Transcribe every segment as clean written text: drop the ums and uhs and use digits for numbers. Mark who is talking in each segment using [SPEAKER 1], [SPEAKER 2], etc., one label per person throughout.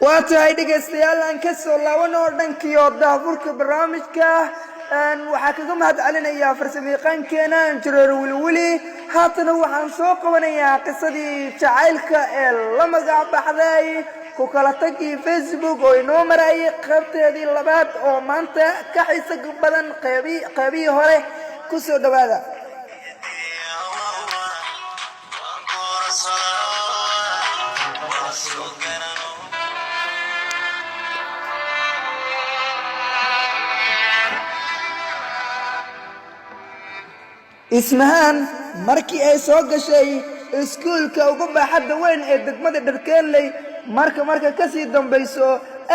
[SPEAKER 1] واتاي dhageystayaal aan ka soo laabano dhankii oo daafurka barnaamijka waxa kaga mahad celinayaa farsamayaqaankeena Injineer Wilwili haatana waxaan soo qabanayaa qisadii jacaylka ee la magac baxday ku kala tagii Facebook oo inoo maray qaybteedii labaad oo maanta ka xiiso badan qaybii hore ku soo dhawaada ismahan markii ay soo gashay iskuulka ugu baaxadda weyn ee degmada Dharkeeley marka ka sii dambayso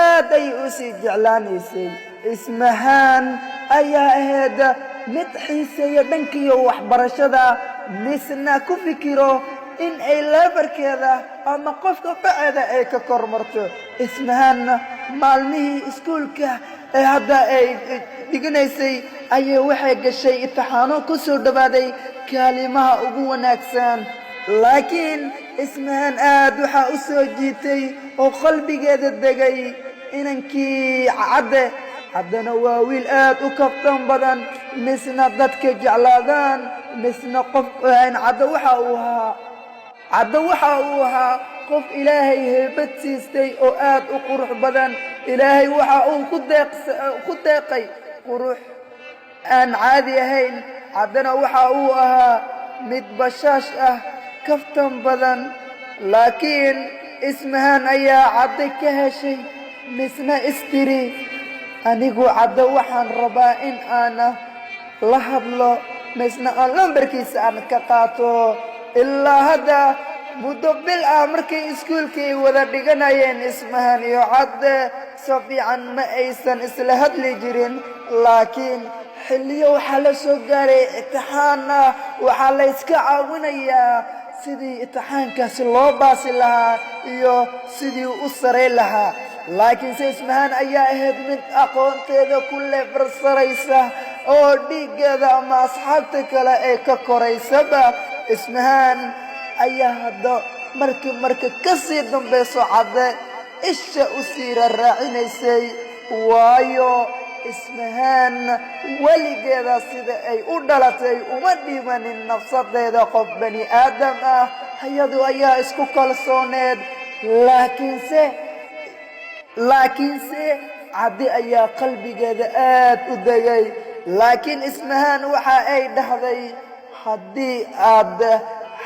[SPEAKER 1] aad ay u sii jeclaanaysay ismahan ayaa ahayd mid xiiseeya dhankiyo waxbarashada misna ku fikiro in ay leebarkeeda ama qofka baceeda ay ka kormarto ismahan maalmihii iskuulka ee hadda ay dhiganaysay ayay waxay gashay imtixaano ku soo dhawaaday kaalimaha ugu wanaagsan laakiin ismahan aad waxa u soo jiitay oo qalbigeeda degay inankii caddana waa wiil aad u kaftan badan misna dadka jeclaadaan misna qof cadda waxa uu ahaa qof ilaahay heybad siistay oo aad u qurux badan ilaahay waxa uu ku deeqay qurux aan caadi ahayn caddana waxa uu ahaa mid bashaash ah kaftan badan laakiin ismahan ayaa cadda ka heshay misna istiri anigu cadda waxaan rabaa in aan la hadlo misna aan lambarkiisa aan ka qaato ilaa hadda muddo bil ah markay iskuulkii wada dhiganayeen ismahan iyo cadde si fiican ma aysan isla hadli jirin laakiin xilliyo waxaa la soo gaaray imtixaan waxaa la iska caawinayaa sidii imtixaankaasi loo baasi lahaa iyo sidii u saray lahaa laakiin se ismahan ayaa ahayd mid aqoonteeda ku leefarsaraysa oo dhiiggeeda ama asxaabta kale ee ka koraysaba ismahan ayaa hadda marka ka sii dambayso cadde isha u sii raacinaysay waayo ismahan weligeeda sida ay u dhalatay uma dhimanin nafsadeeda qof bani aadam ah hayadu ayaa isku kalsooneed laakiinse cadde ayaa qalbigeeda aad u degay laakiin ismahan waxa ay dhahday haddii aad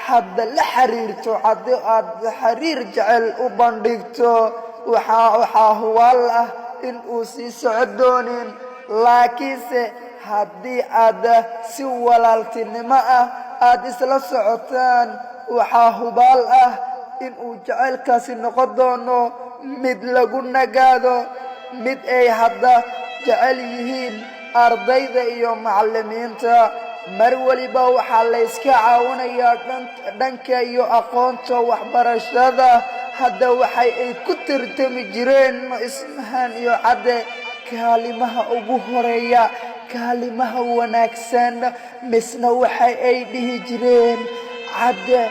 [SPEAKER 1] hadda la xiriirto haddii aad xiriir jecel u bandhigto waxaa hubaal ah in uu sii socon doonin laakiinse haddii aad si walaaltinimo ah aad isla socotaan waxaa hubaal ah in uu jacaylkaasi noqon doono mid lagu nagaado mid ay hadda jecel yihiin ardayda iyo macallimiinta mar waliba waxaa la iska caawinayaa dhanka iyo aqoonta waxbarashada hadda waxay ay ku tartami jireen ismahan iyo cadde kaalimaha ugu horeeya kaalimaha wanaagsan misna waxay ay dhihi jireen cadde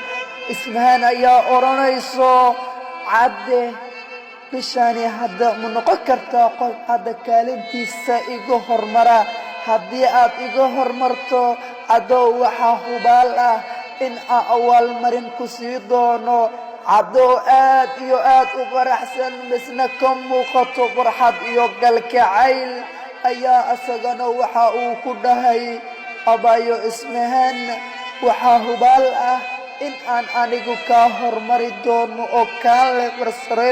[SPEAKER 1] ismahan ayaa oranayso cadde bishani hadda ma noqon kartaa qof hadda kaalintiisa iga hormara haddii aad iga hormarto cadow waxaa hubaal ah in aan awaalmarin ku sii doono cadow aad iyo aad u faraxsan misna ka muuqato farxad iyo galkacayl ayaa asagana waxa uu ku dhahay abayo ismahan waxaa hubaal ah in aan anigu kaa hormari doono oo kaa leefarsare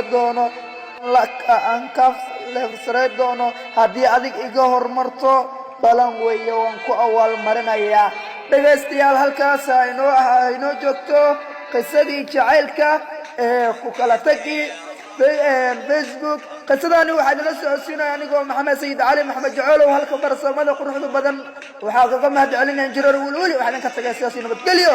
[SPEAKER 1] doono haddii adig iga hormarto balan weeye waan ku awaalmarinayaa dhagaystayaal halkaas inoo joogto qisadii jacaylka ee ku kala tagii Facebook qisadani waxaa idinla socodsiinaya anigoo maxamed sayid cali maxamed jacoolow halka farsamada quruxda badan waxaa kaga mahad celinaya Injineer Wilwili waxaan ka tagay sidaas nabadgelyo